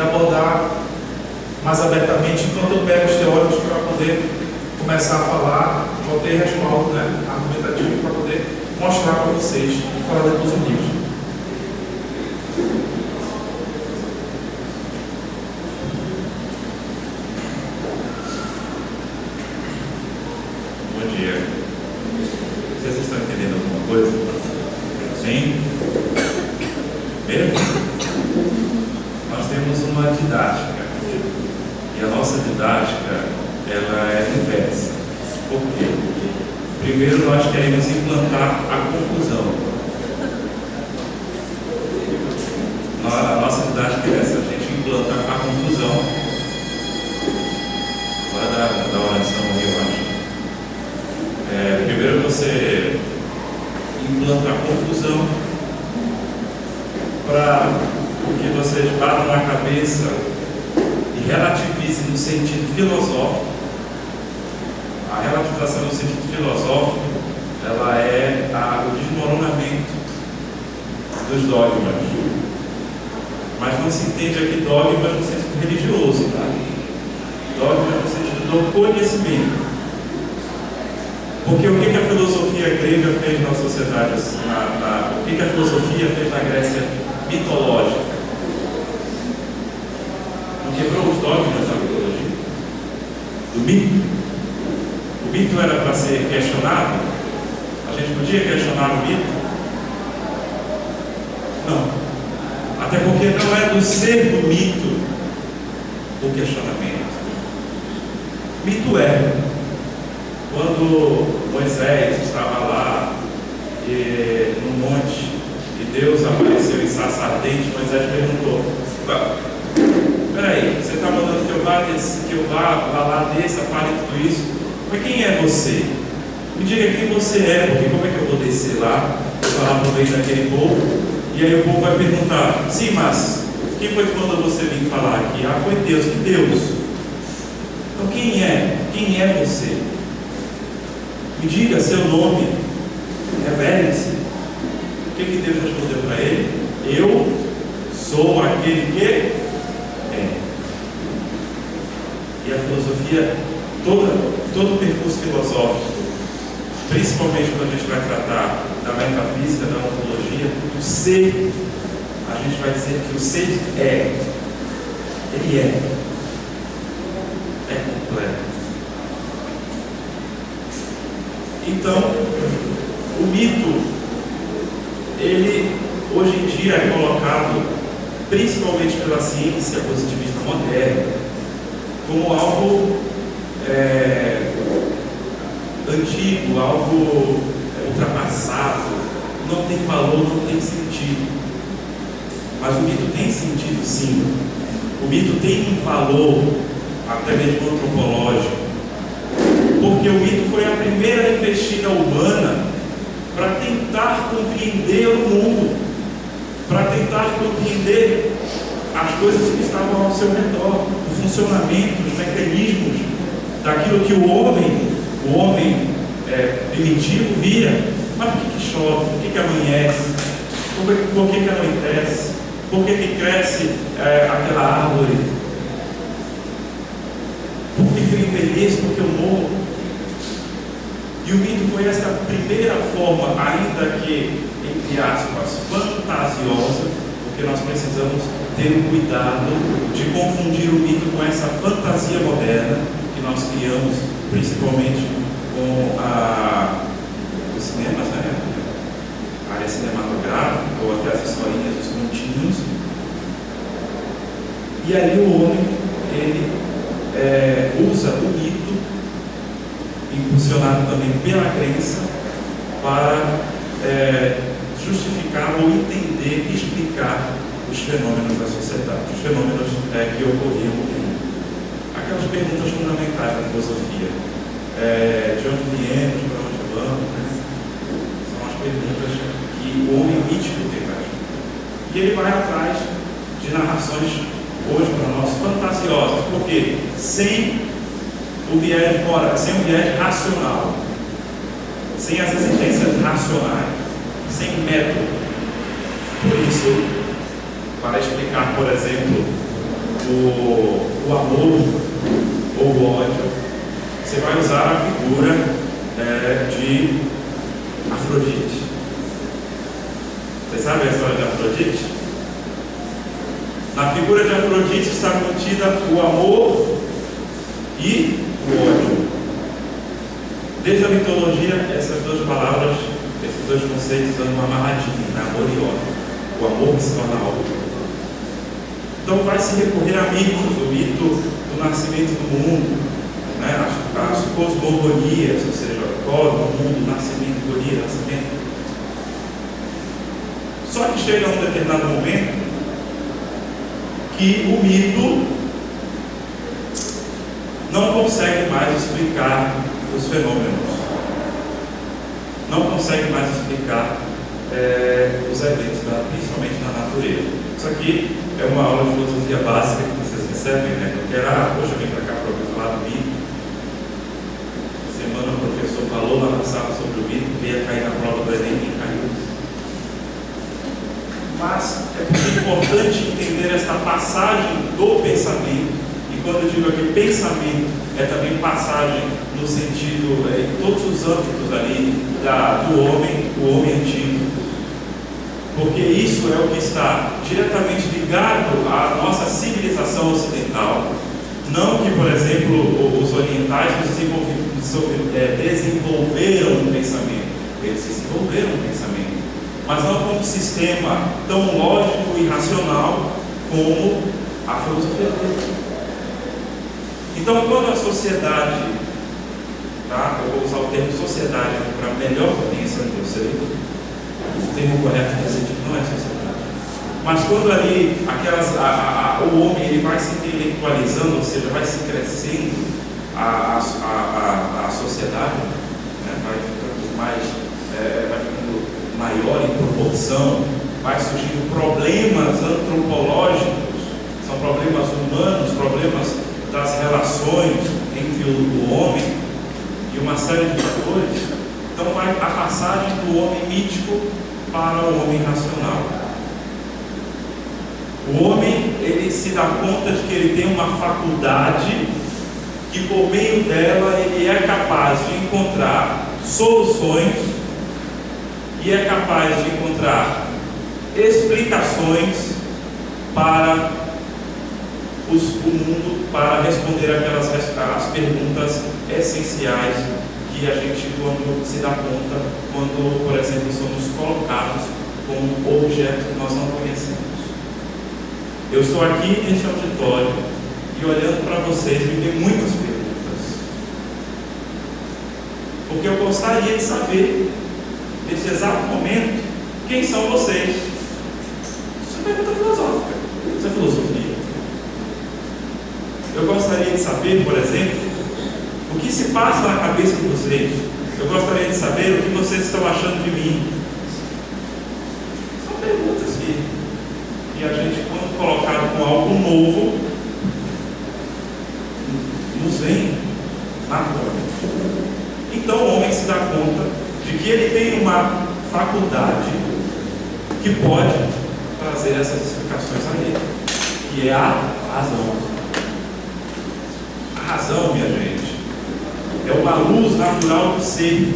e abordar mais abertamente, enquanto eu pego os teóricos para poder começar a falar, vou ter respaldo, né, argumentativo para poder mostrar para vocês e falar depois do livro. Bom dia. Vocês estão entendendo alguma coisa? Sim? Primeiro, nós temos uma didática. E a nossa didática, ela é diversa. Por quê? Primeiro, nós queremos implantar a confusão. A nossa didática é essa, a gente implanta a confusão. Agora da oração aí, eu acho. Primeiro você implanta a confusão para que vocês batam na cabeça e relativizem no sentido filosófico. A relativização no sentido filosófico, ela é o desmoronamento dos dogmas. Mas não se entende aqui dogmas no sentido religioso, tá? Dogmas no sentido do conhecimento. Porque o que a filosofia grega fez na sociedade, o que a filosofia fez na Grécia mitológica? Não quebrou os dogmas da mitologia? Do mito? O mito era para ser questionado? A gente podia questionar o mito? Não. Até porque não é do ser do mito o questionamento. Mito é. Quando Moisés estava lá no monte e Deus apareceu em sarça ardente, Moisés perguntou: peraí, você está mandando que eu vá lá, desça, fale tudo isso, mas quem é você? Me diga quem você é, porque como é que eu vou descer lá, eu falar no meio daquele povo, e aí o povo vai perguntar: sim, mas quem foi que mandou você vir falar aqui? Ah, foi Deus. Que Deus? Então quem é? Quem é você? Me diga seu nome, revele-se. O que Deus respondeu para ele? Eu sou aquele que é. E a filosofia, todo o percurso filosófico, principalmente quando a gente vai tratar da metafísica, da ontologia, o ser, a gente vai dizer que o ser é. Ele é. É completo. Então, o mito, ele hoje em dia é colocado, principalmente pela ciência positivista moderna, como algo antigo, algo ultrapassado, não tem valor, não tem sentido. Mas o mito tem sentido, sim. O mito tem um valor, até mesmo antropológico. Porque o mito foi a primeira investida humana para tentar compreender o mundo, para tentar compreender as coisas que estavam ao seu redor, o funcionamento, os mecanismos daquilo que o homem primitivo via. Mas por que chove? Por que amanhece? Por que anoitece? Por que cresce aquela árvore? Por que eu envelheço? Por que eu morro? E o mito foi essa primeira forma, ainda que, entre aspas, fantasiosa, porque nós precisamos ter o cuidado de confundir o mito com essa fantasia moderna que nós criamos, principalmente com os cinemas, né? A área cinematográfica, ou até as historinhas dos continhos. E ali o homem, ele usa o mito, impulsionado também pela crença, para justificar ou entender, explicar os fenômenos da sociedade, os fenômenos que ocorriam no mundo. Aquelas perguntas fundamentais da filosofia: de onde viemos, para onde vamos, né? São as perguntas que o homem mítico tem. E ele vai atrás de narrações, hoje para nós, fantasiosas, porque sem o viés moral, sem o viés racional, sem as exigências racionais, sem método. Por isso, para explicar, por exemplo, o amor ou o ódio, você vai usar a figura de Afrodite. Você sabe a história de Afrodite? Na figura de Afrodite está contida o amor e o ódio. Desde a mitologia, essas duas palavras, esses dois conceitos dão uma amarradinha, né? Amor e ódio. O amor que se torna ódio. Então vai se recorrer a mitos, o mito do nascimento do mundo, né? as cosmogonias, ou seja, cosmo, mundo, nascimento, gonia, nascimento. Só que chega um determinado momento que o mito não consegue mais explicar os fenômenos, não consegue mais explicar os eventos, principalmente na natureza. Isso aqui é uma aula de filosofia básica que vocês recebem, né? Eu quero, poxa, vem para cá para ouvir falar do mito. Semana o professor falou lá na sala sobre o mito, que ia cair na prova do Enem e caiu. Mas é muito importante entender esta passagem do pensamento, e quando eu digo aqui pensamento, é também passagem no sentido, em todos os âmbitos ali, do homem, o homem antigo, porque isso é o que está diretamente ligado à nossa civilização ocidental. Não que, por exemplo, os orientais desenvolveram um pensamento, eles desenvolveram um pensamento, mas não como um sistema tão lógico e racional como a filosofia. Então, quando a sociedade, tá? Eu vou usar o termo sociedade para melhor compreensão de vocês, o termo correto quer dizer que não é sociedade, mas quando ali o homem ele vai se intelectualizando, ou seja, vai se crescendo a sociedade, né? Vai ficando vai ficando maior em proporção, vai surgindo problemas antropológicos, são problemas humanos, problemas das relações entre o homem e uma série de fatores. Então vai a passagem do homem mítico para o homem racional. O homem, ele se dá conta de que ele tem uma faculdade que por meio dela ele é capaz de encontrar soluções e é capaz de encontrar explicações para o mundo, para responder as perguntas essenciais que a gente, quando se dá conta, quando, por exemplo, somos colocados como um objeto que nós não conhecemos. Eu estou aqui neste auditório e olhando para vocês me vem muitas perguntas, porque eu gostaria de saber, nesse exato momento, quem são vocês. Isso é pergunta filosófica, isso é filosofia. Eu gostaria de saber, por exemplo, o que se passa na cabeça de vocês. Eu gostaria de saber o que vocês estão achando de mim. São perguntas que a gente, quando colocado com algo novo, nos vem naturalmente. Então o homem se dá conta de que ele tem uma faculdade que pode trazer essas explicações a ele, que é a razão. A razão, minha gente, é uma luz natural do ser.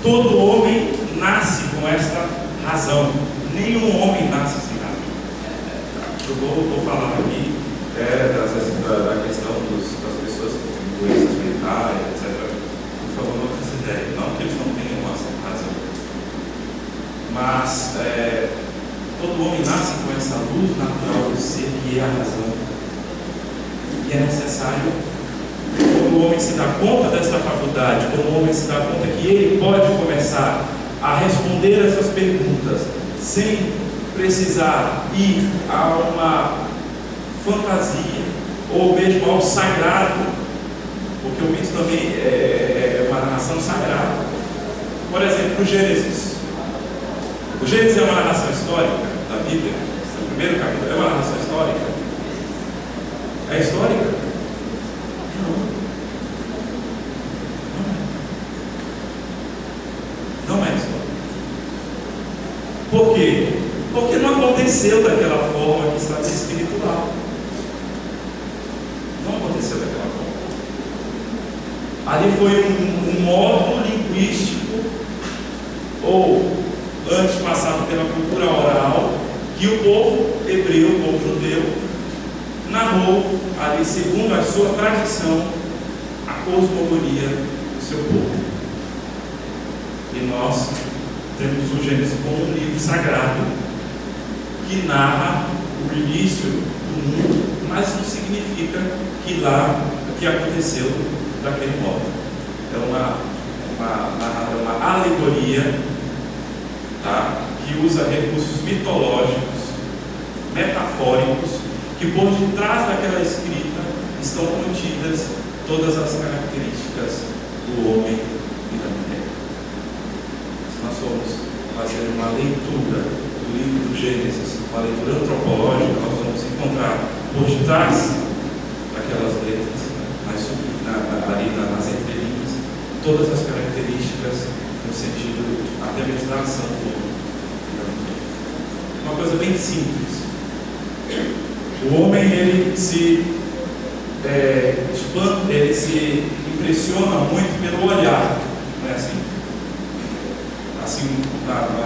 Todo homem nasce com esta razão. Nenhum homem nasce sem razão. Eu vou falar aqui da questão das pessoas que têm doenças mentais, etc. Por favor, não considerem. Não que eles não tenham essa razão. Mas todo homem nasce com essa luz natural do ser, que é a razão. E é necessário, quando o homem se dá conta desta faculdade, quando o homem se dá conta que ele pode começar a responder essas perguntas sem precisar ir a uma fantasia ou mesmo ao sagrado, porque o mito também é uma narração sagrada. Por exemplo, o Gênesis. O Gênesis é uma narração histórica da Bíblia. O primeiro capítulo é uma narração histórica. É histórica? Não é histórica. Por quê? Porque não aconteceu daquela forma que está descrito lá. Não aconteceu daquela forma. Ali foi um modo linguístico, ou antes passado pela cultura oral, que o povo hebreu, o povo judeu, narrou ali, segundo a sua tradição, a cosmogonia do seu povo. E nós temos o Gênesis como um livro sagrado que narra o início do mundo, mas não significa que lá o que aconteceu daquele modo. É uma alegoria, tá? Que usa recursos mitológicos, metafóricos, que por detrás daquela escrita estão contidas todas as características do homem e da mulher. Se nós formos fazer uma leitura do livro do Gênesis, uma leitura antropológica, nós vamos encontrar por detrás daquelas letras, ali nas entrelinhas, todas as características no sentido até mesmo da ação do homem. Uma coisa bem simples. O homem, ele se espanta, ele se impressiona muito pelo olhar, não é assim? Assim,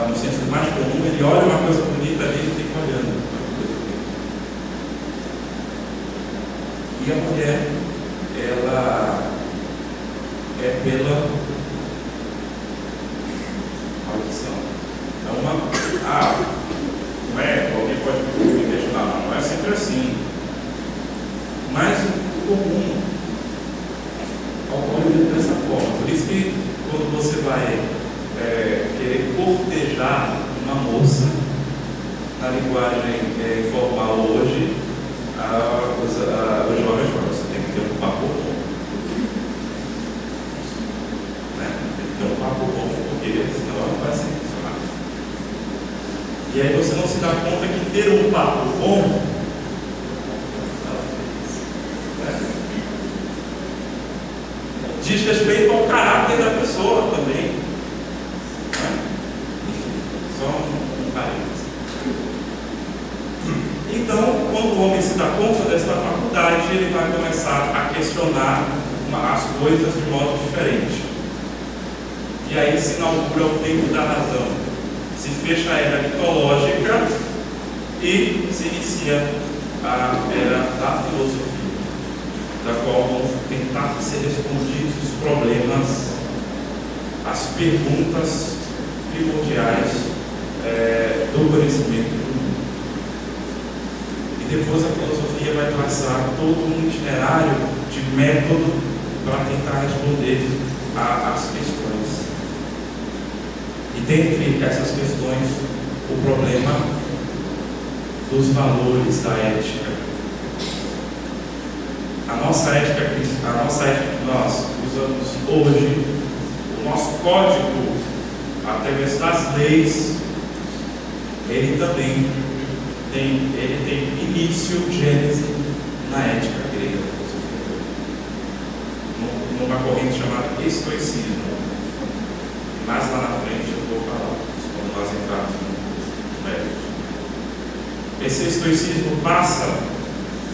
no sentido mais comum, ele olha uma coisa bonita ali e fica olhando uma coisa bonita. E a mulher, ela é pela audição. Não é, alguém pode me questionar, não é sempre assim. Mas o comum ocorre dessa forma. Por isso que quando você vai querer cortejar uma moça, na linguagem formal hoje, os jovens falam, você tem que ter um papo bom. Tem que ter um papo bom, porque senão ela não vai ser funcionar. E aí você não se dá conta que ter um papo bom diz respeito ao caráter da pessoa também. Enfim, só um parênteses. Então, quando o homem se dá conta dessa faculdade, ele vai começar a questionar as coisas de modo diferente. E aí se inaugura o tempo da razão. Se fecha a era mitológica e se inicia a era da filosofia, da qual vão tentar ser respondidos os problemas, as perguntas primordiais do conhecimento do mundo. E depois a filosofia vai traçar todo um itinerário de método para tentar responder às questões. E dentre essas questões, o problema dos valores da ética. A nossa ética que nós usamos hoje, o nosso código, até mesmo das leis, ele também tem início, gênese, na ética grega, numa corrente chamada estoicismo. Mais lá na frente eu vou falar, quando nós entrarmos no mérito. Esse estoicismo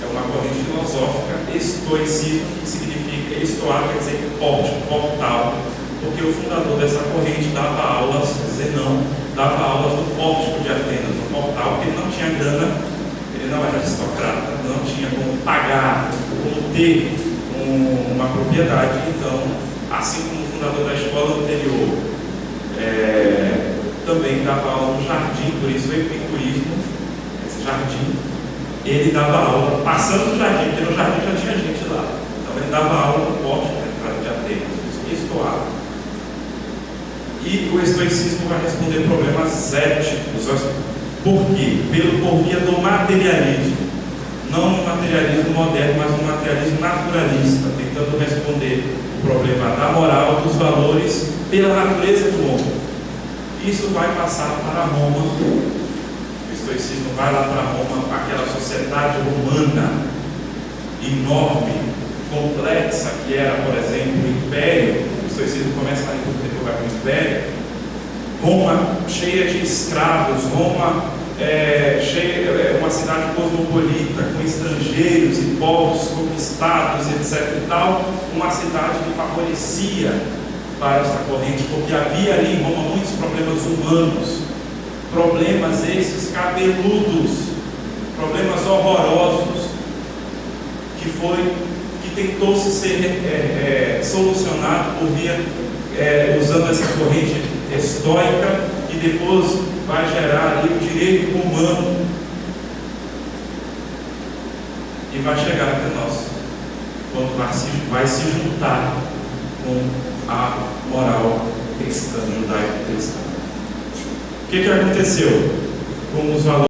é uma corrente filosófica, estoicismo, que significa estoar, quer dizer portal, porque o fundador dessa corrente dava aulas, Zenão, dava aulas no pórtico de Atenas, no portal, porque ele não tinha grana, ele não era aristocrata, não tinha como pagar, como ter uma propriedade. Então, assim como o fundador da escola anterior também dava aula no jardim, por isso o epicurismo, esse jardim, ele dava aula passando no jardim, porque no jardim já tinha gente lá. Então ele dava aula no pórtico de Atenas, estoava. E o estoicismo vai responder problemas éticos. Por quê? Por via do materialismo. Não um materialismo moderno, mas um materialismo naturalista, tentando responder o problema da moral, dos valores, pela natureza do homem. Isso vai passar para Roma. O estoicismo vai lá para Roma, aquela sociedade romana enorme, complexa, que era, por exemplo, o Império. O estoicismo começa lá depois vai para o Império. Roma cheia de escravos, Roma uma cidade cosmopolita, com estrangeiros e povos conquistados, etc. e tal, uma cidade que favorecia para esta corrente, porque havia ali em Roma muitos problemas humanos, problemas esses cabeludos, problemas horrorosos, que tentou-se ser solucionado por via, usando essa corrente estoica, e depois vai gerar ali o direito romano e vai chegar até nós, quando vai se juntar com a moral cristã, judaico-cristã. O que aconteceu com os valores